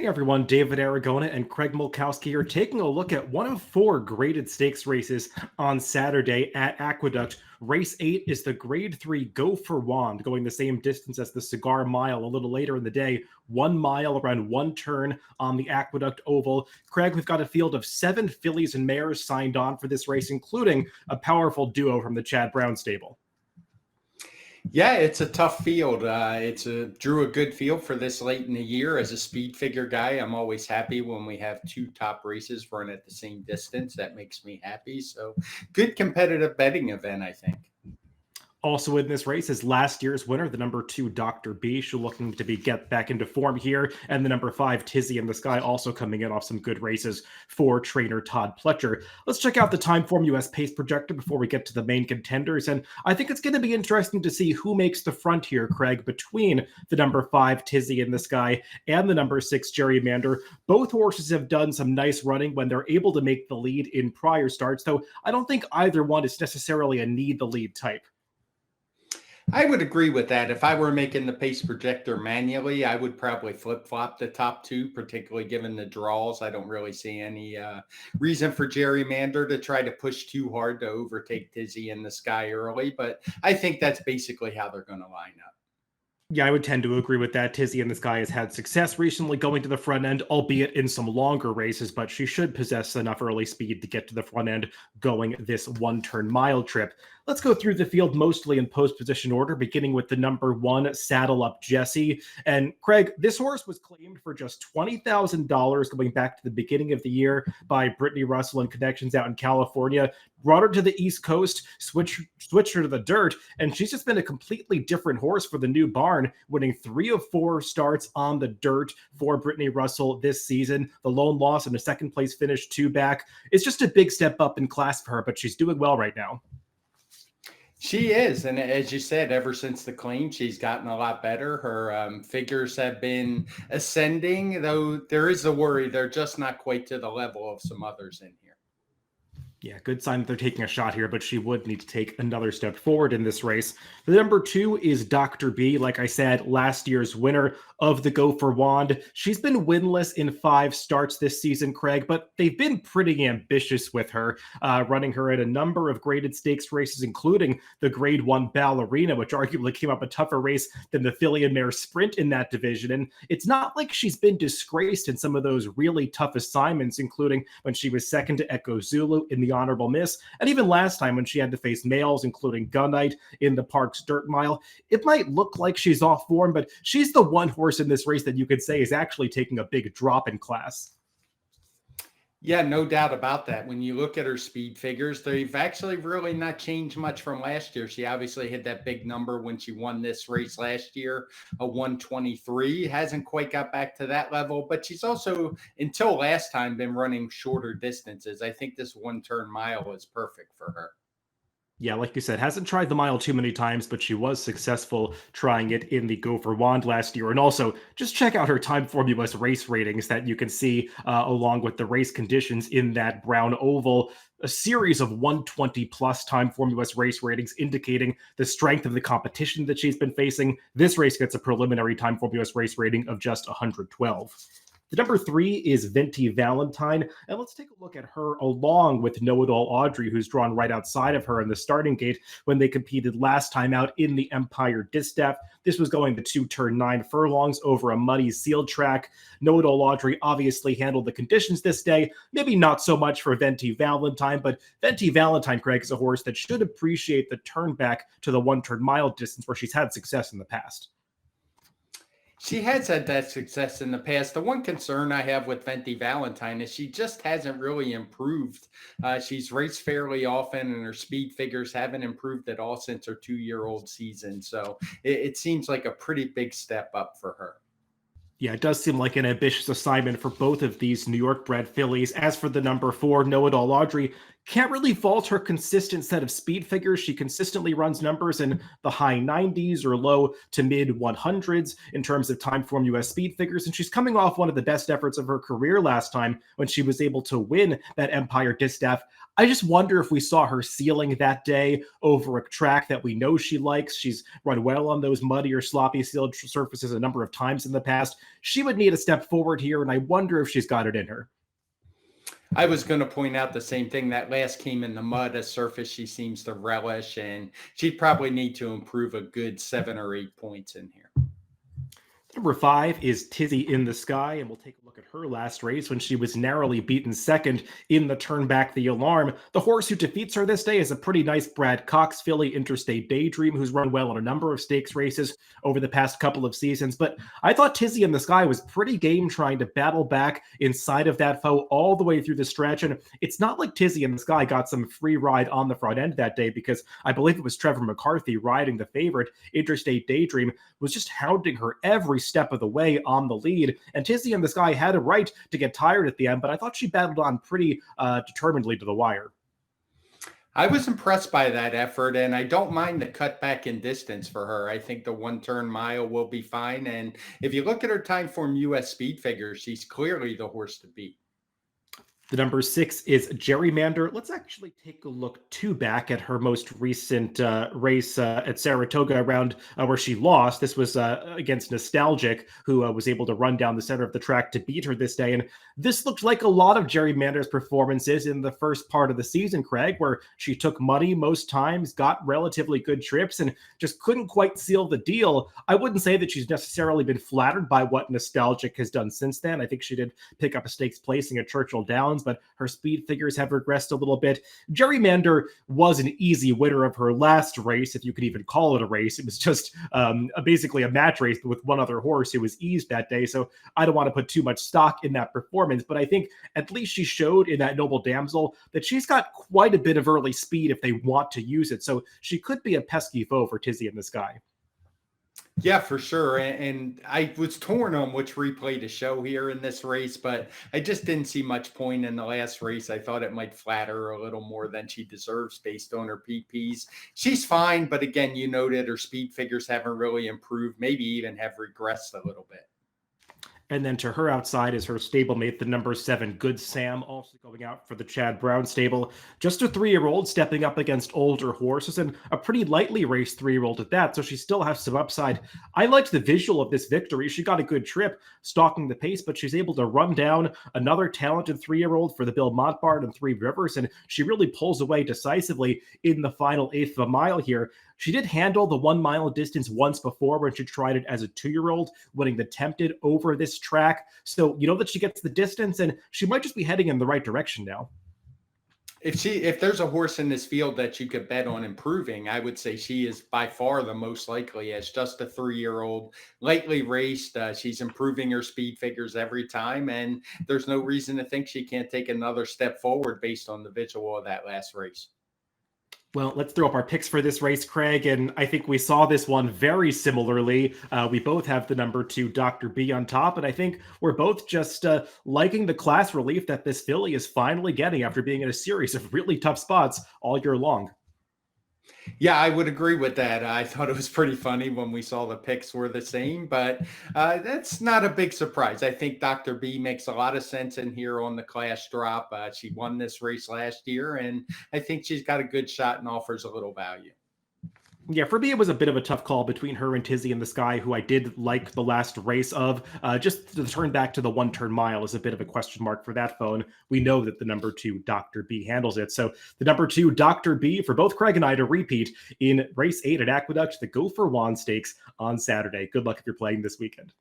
Hey everyone, David Aragona and Craig Milkowski are taking a look at one of four graded stakes races on Saturday at Aqueduct. Race 8 is the Grade 3 Go for Wand, going the same distance as the Cigar Mile a little later in the day. 1 mile around one turn on the Aqueduct Oval. Craig, we've got a field of 7 fillies and mares signed on for this race, including a powerful duo from the Chad Brown stable. Yeah, it's a tough field. Drew a good field for this late in the year. As a speed figure guy, I'm always happy when we have two top races run at the same distance. That makes me happy. So good competitive betting event, I think. Also in this race is last year's winner, the number 2 Dr. B. She's looking to get back into form here. And the number 5 Tizzy in the Sky also coming in off some good races for trainer Todd Pletcher. Let's check out the Timeform US pace projector before we get to the main contenders. And I think it's going to be interesting to see who makes the front here, Craig, between the number 5 Tizzy in the Sky and the number 6 Mander. Both horses have done some nice running when they're able to make the lead in prior starts, though I don't think either one is necessarily a need the lead type. I would agree with that. If I were making the pace projector manually, I would probably flip-flop the top two, particularly given the draws. I don't really see any reason for Mander to try to push too hard to overtake Tizzy in the Sky early, but I think that's basically how they're going to line up. Yeah, I would tend to agree with that. Tizzy in the Sky has had success recently going to the front end, albeit in some longer races, but she should possess enough early speed to get to the front end going this one-turn mile trip. Let's go through the field mostly in post-position order, beginning with the number 1, Saddle Up Jessie. And Craig, this horse was claimed for just $20,000 going back to the beginning of the year by Brittany Russell and connections out in California. Brought her to the East Coast, switched her to the dirt, and she's just been a completely different horse for the new barn, winning 3 of 4 starts on the dirt for Brittany Russell this season. The lone loss and a second-place finish 2 back. It's just a big step up in class for her, but she's doing well right now. She is. And as you said, ever since the claim, she's gotten a lot better. Her figures have been ascending, though there is a worry they're just not quite to the level of some others in here. Yeah, good sign that they're taking a shot here, but she would need to take another step forward in this race. The number 2 is Dr. B. Like I said, last year's winner of the Go for Wand. She's been winless in 5 starts this season, Craig, but they've been pretty ambitious with her, running her at a number of graded stakes races, including the Grade 1 Ballerina, which arguably came up a tougher race than the filly and mare sprint in that division. And it's not like she's been disgraced in some of those really tough assignments, including when she was second to Echo Zulu in the Honorable Miss, and even last time when she had to face males, including Gun Knight in the Park's Dirt Mile. It might look like she's off form, but she's the one horse in this race that you could say is actually taking a big drop in class. Yeah, no doubt about that. When you look at her speed figures, they've actually really not changed much from last year. She obviously hit that big number when she won this race last year, a 123. Hasn't quite got back to that level, but she's also, until last time, been running shorter distances. I think this one-turn mile is perfect for her. Yeah, like you said, hasn't tried the mile too many times, but she was successful trying it in the Go for Wand last year. And also, just check out her Timeform US race ratings that you can see along with the race conditions in that brown oval. A series of 120 plus Timeform US race ratings indicating the strength of the competition that she's been facing. This race gets a preliminary Timeform US race rating of just 112. The number 3 is Venti Valentine, and let's take a look at her along with Know-It-All Audrey, who's drawn right outside of her in the starting gate when they competed last time out in the Empire Distaff. This was going the 2-turn 9 furlongs over a muddy sealed track. Know-It-All Audrey obviously handled the conditions this day. Maybe not so much for Venti Valentine, but Venti Valentine, Craig, is a horse that should appreciate the turn back to the 1-turn mile distance where she's had success in the past. She has had that success in the past. The one concern I have with Venti Valentine is she just hasn't really improved. She's raced fairly often, and her speed figures haven't improved at all since her 2-year-old season. So it seems like a pretty big step up for her. Yeah, it does seem like an ambitious assignment for both of these New York-bred fillies. As for the number 4, Know-It-All Audrey, can't really fault her consistent set of speed figures. She consistently runs numbers in the high 90s or low to mid 100s in terms of Timeform US speed figures. And she's coming off one of the best efforts of her career last time when she was able to win that Empire Distaff. I just wonder if we saw her ceiling that day over a track that we know she likes. She's run well on those muddy or sloppy sealed surfaces a number of times in the past. She would need a step forward here, and I wonder if she's got it in her. I was going to point out the same thing. That last came in the mud, a surface she seems to relish, and she'd probably need to improve a good 7 or 8 points in here. Number 5 is Tizzy in the Sky, and we'll take a look at her last race when she was narrowly beaten second in the Turn Back the Alarm. The horse who defeats her this day is a pretty nice Brad Cox filly, Interstate Daydream, who's run well in a number of stakes races over the past couple of seasons. But I thought Tizzy in the Sky was pretty game trying to battle back inside of that foe all the way through the stretch. And it's not like Tizzy in the Sky got some free ride on the front end that day, because I believe it was Trevor McCarthy riding the favorite, Interstate Daydream, was just hounding her every step of the way on the lead. And Tizzy in the Sky had a right to get tired at the end, but I thought she battled on pretty determinedly to the wire. I was impressed by that effort, and I don't mind the cutback in distance for her. I think the 1 turn mile will be fine. And if you look at her time form US speed figures, she's clearly the horse to beat. The number 6 is Mander. Let's actually take a look back at her most recent race at Saratoga around where she lost. This was against Nostalgic, who was able to run down the center of the track to beat her this day. And this looked like a lot of Mander's performances in the first part of the season, Craig, where she took money most times, got relatively good trips, and just couldn't quite seal the deal. I wouldn't say that she's necessarily been flattered by what Nostalgic has done since then. I think she did pick up a stakes placing at Churchill Downs, but her speed figures have regressed a little bit. Mander was an easy winner of her last race, if you could even call it a race. It was just basically a match race with one other horse who was eased that day, so I don't want to put too much stock in that performance, but I think at least she showed in that Noble Damsel that she's got quite a bit of early speed if they want to use it, so she could be a pesky foe for Tizzy in the Sky. Yeah, for sure. And I was torn on which replay to show here in this race, but I just didn't see much point in the last race. I thought it might flatter her a little more than she deserves based on her PPs. She's fine, but again, you noted her speed figures haven't really improved, maybe even have regressed a little bit. And then to her outside is her stablemate, the number 7, Good Sam, also going out for the Chad Brown stable. Just a 3-year-old stepping up against older horses, and a pretty lightly raced 3-year-old at that, so she still has some upside. I liked the visual of this victory. She got a good trip stalking the pace, but she's able to run down another talented 3-year-old for the Bill Montbard and Three Rivers, and she really pulls away decisively in the final eighth of a mile here. She did handle the 1 mile distance once before when she tried it as a 2-year-old, winning the Tempted over this track. So you know that she gets the distance, and she might just be heading in the right direction now. If there's a horse in this field that you could bet on improving, I would say she is by far the most likely. As just a 3-year-old, lightly raced, she's improving her speed figures every time, and there's no reason to think she can't take another step forward based on the visual of that last race. Well, let's throw up our picks for this race, Craig, and I think we saw this one very similarly. We both have the number 2, Dr. B, on top, and I think we're both just liking the class relief that this filly is finally getting after being in a series of really tough spots all year long. Yeah, I would agree with that. I thought it was pretty funny when we saw the picks were the same, but that's not a big surprise. I think Dr. B makes a lot of sense in here on the class drop. She won this race last year, and I think she's got a good shot and offers a little value. Yeah, for me, it was a bit of a tough call between her and Tizzy in the Sky, who I did like the last race of. Just the turn back to the 1 turn mile is a bit of a question mark for that phone. We know that the number 2, Dr. B, handles it. So the number 2, Dr. B, for both Craig and I to repeat in race 8 at Aqueduct, the Go for Wand Stakes on Saturday. Good luck if you're playing this weekend.